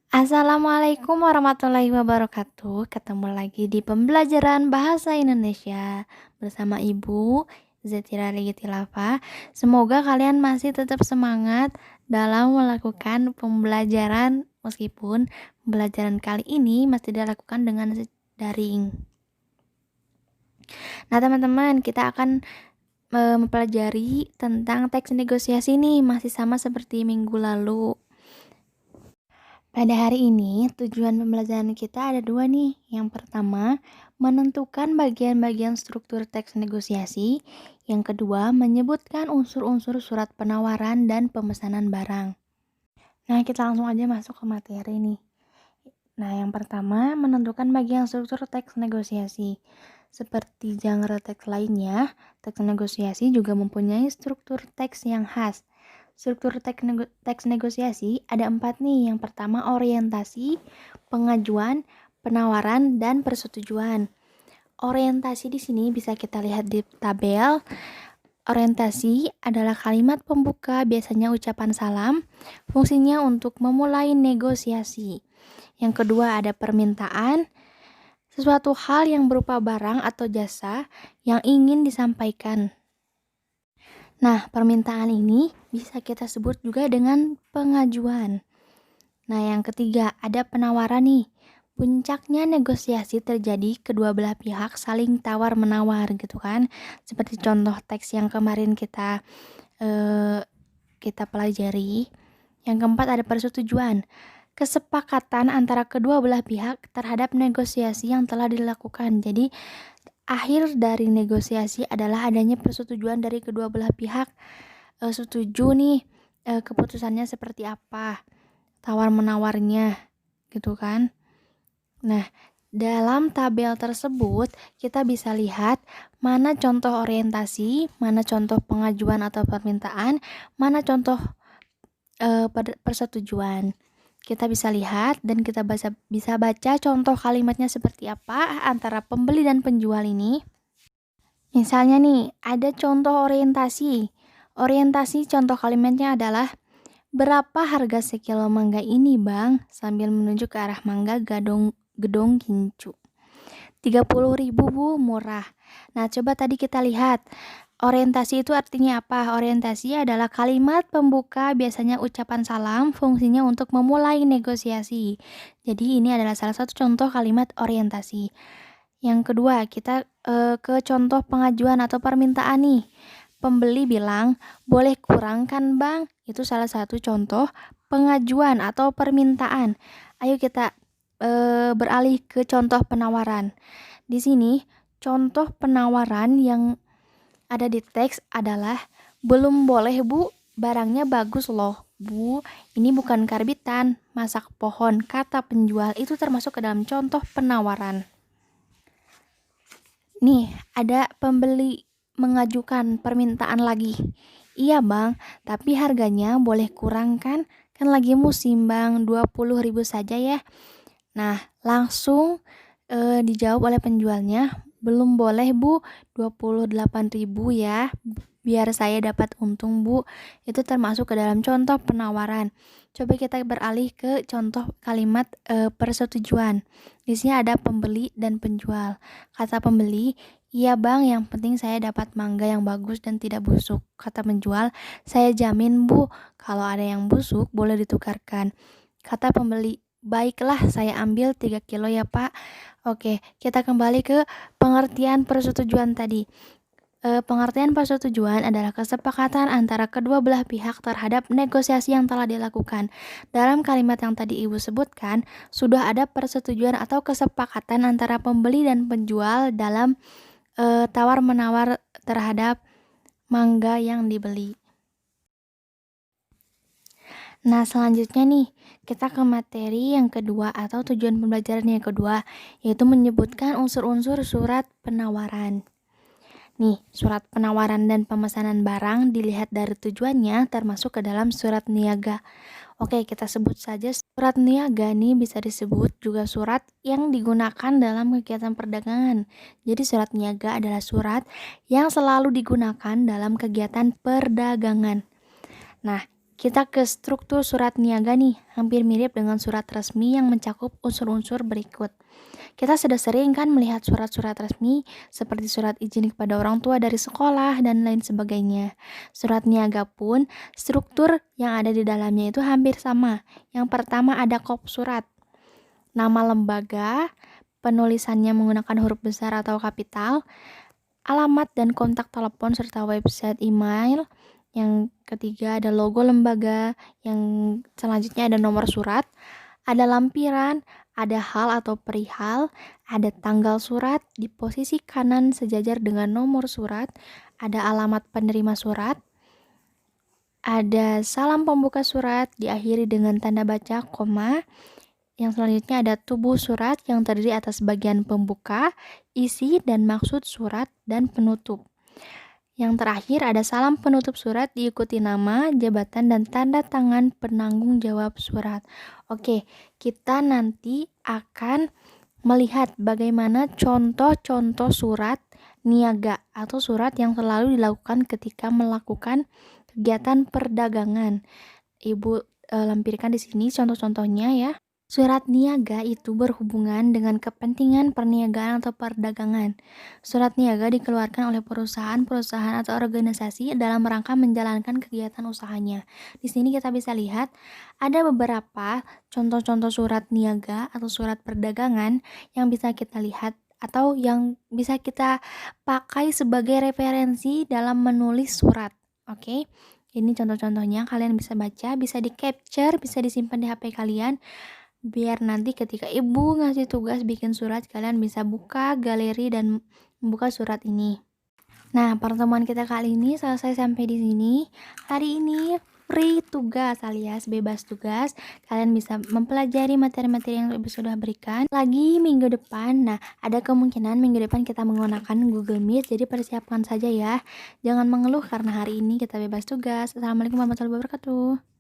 Assalamualaikum warahmatullahi wabarakatuh. Ketemu lagi di pembelajaran bahasa Indonesia bersama Ibu Zetira Tilafa. Semoga kalian masih tetap semangat dalam melakukan pembelajaran meskipun pembelajaran kali ini masih dilakukan dengan daring. Nah, teman-teman, kita akan mempelajari tentang teks negosiasi nih, masih sama seperti minggu lalu. Pada hari ini, tujuan pembelajaran kita ada dua nih. Yang pertama, menentukan bagian-bagian struktur teks negosiasi. Yang kedua, menyebutkan unsur-unsur surat penawaran dan pemesanan barang. Nah, kita langsung aja masuk ke materi nih. Nah, yang pertama, menentukan bagian struktur teks negosiasi. Seperti genre teks lainnya, teks negosiasi juga mempunyai struktur teks yang khas. Struktur teks negosiasi ada 4 nih. Yang pertama orientasi, pengajuan, penawaran, dan persetujuan. Orientasi di sini bisa kita lihat di tabel. Orientasi adalah kalimat pembuka, biasanya ucapan salam, fungsinya untuk memulai negosiasi. Yang kedua ada permintaan, sesuatu hal yang berupa barang atau jasa yang ingin disampaikan. Nah, permintaan ini bisa kita sebut juga dengan pengajuan. Nah, yang ketiga ada penawaran nih. Puncaknya negosiasi terjadi kedua belah pihak saling tawar-menawar gitu kan. Seperti contoh teks yang kemarin kita pelajari. Yang keempat ada persetujuan. Kesepakatan antara kedua belah pihak terhadap negosiasi yang telah dilakukan. Jadi, akhir dari negosiasi adalah adanya persetujuan dari kedua belah pihak. Setuju nih keputusannya seperti apa, tawar-menawarnya gitu kan. Nah, dalam tabel tersebut kita bisa lihat mana contoh orientasi, mana contoh pengajuan atau permintaan, mana contoh persetujuan. Kita bisa lihat dan kita bisa baca contoh kalimatnya seperti apa antara pembeli dan penjual ini. Misalnya nih, ada contoh orientasi. Orientasi contoh kalimatnya adalah, berapa harga sekilo mangga ini, Bang? Sambil menunjuk ke arah mangga gedong gincu. 30.000, Bu, murah. Nah, coba tadi kita lihat. Orientasi itu artinya apa? Orientasi adalah kalimat pembuka, biasanya ucapan salam, fungsinya untuk memulai negosiasi. Jadi ini adalah salah satu contoh kalimat orientasi. Yang kedua, kita ke contoh pengajuan atau permintaan nih. Pembeli bilang, boleh kurang kan, Bang? Itu salah satu contoh pengajuan atau permintaan. Ayo kita beralih ke contoh penawaran. Di sini, contoh penawaran yang ada di teks adalah, belum boleh, Bu, barangnya bagus loh. Bu, ini bukan karbitan, masak pohon, kata penjual. Itu termasuk ke dalam contoh penawaran. Nih, ada pembeli mengajukan permintaan lagi. Iya, Bang, tapi harganya boleh kurang kan? Kan lagi musim, Bang, 20.000 saja ya. Nah, langsung dijawab oleh penjualnya, belum boleh, Bu, 28.000 ya. Biar saya dapat untung, Bu. Itu termasuk ke dalam contoh penawaran. Coba kita beralih ke contoh kalimat persetujuan. Di sini ada pembeli dan penjual. Kata pembeli, iya, Bang, yang penting saya dapat mangga yang bagus dan tidak busuk. Kata penjual, saya jamin, Bu, kalau ada yang busuk boleh ditukarkan. Kata pembeli, baiklah, saya ambil 3 kilo ya, Pak. Oke, kita kembali ke pengertian persetujuan tadi. Pengertian persetujuan adalah kesepakatan antara kedua belah pihak terhadap negosiasi yang telah dilakukan. Dalam kalimat yang tadi Ibu sebutkan, sudah ada persetujuan atau kesepakatan antara pembeli dan penjual dalam tawar-menawar terhadap mangga yang dibeli. Nah, selanjutnya nih, kita ke materi yang kedua atau tujuan pembelajaran yang kedua, yaitu menyebutkan unsur-unsur surat penawaran. Nih, surat penawaran dan pemesanan barang dilihat dari tujuannya termasuk ke dalam surat niaga. Oke, kita sebut saja surat niaga nih bisa disebut juga surat yang digunakan dalam kegiatan perdagangan. Jadi surat niaga adalah surat yang selalu digunakan dalam kegiatan perdagangan. Nah, Kita ke struktur surat niaga nih, hampir mirip dengan surat resmi yang mencakup unsur-unsur berikut. Kita sudah sering kan melihat surat-surat resmi seperti surat izin kepada orang tua dari sekolah dan lain sebagainya. Surat niaga pun struktur yang ada di dalamnya itu hampir sama. Yang pertama ada kop surat, nama lembaga, penulisannya menggunakan huruf besar atau kapital, alamat dan kontak telepon serta website email. Yang ketiga ada logo lembaga, yang selanjutnya ada nomor surat, ada lampiran, ada hal atau perihal, ada tanggal surat di posisi kanan sejajar dengan nomor surat, ada alamat penerima surat, ada salam pembuka surat diakhiri dengan tanda baca koma. Yang selanjutnya ada tubuh surat yang terdiri atas bagian pembuka, isi dan maksud surat, dan penutup. Yang terakhir ada salam penutup surat diikuti nama, jabatan, dan tanda tangan penanggung jawab surat. Oke, kita nanti akan melihat bagaimana contoh-contoh surat niaga atau surat yang selalu dilakukan ketika melakukan kegiatan perdagangan. Ibu lampirkan di sini contoh-contohnya ya. Surat niaga itu berhubungan dengan kepentingan perniagaan atau perdagangan. Surat niaga dikeluarkan oleh perusahaan atau organisasi dalam rangka menjalankan kegiatan usahanya. Di sini kita bisa lihat ada beberapa contoh-contoh surat niaga atau surat perdagangan yang bisa kita lihat atau yang bisa kita pakai sebagai referensi dalam menulis surat. Oke. Ini contoh-contohnya, kalian bisa baca, bisa di capture, bisa disimpan di HP kalian. Biar nanti ketika ibu ngasih tugas bikin surat, kalian bisa buka galeri dan membuka surat ini. Nah, pertemuan kita kali ini selesai sampai di sini. Hari ini free tugas alias bebas tugas. Kalian bisa mempelajari materi-materi yang ibu sudah berikan. Lagi minggu depan, nah ada kemungkinan minggu depan kita menggunakan Google Meet. Jadi persiapkan saja ya. Jangan mengeluh karena hari ini kita bebas tugas. Assalamualaikum warahmatullahi wabarakatuh.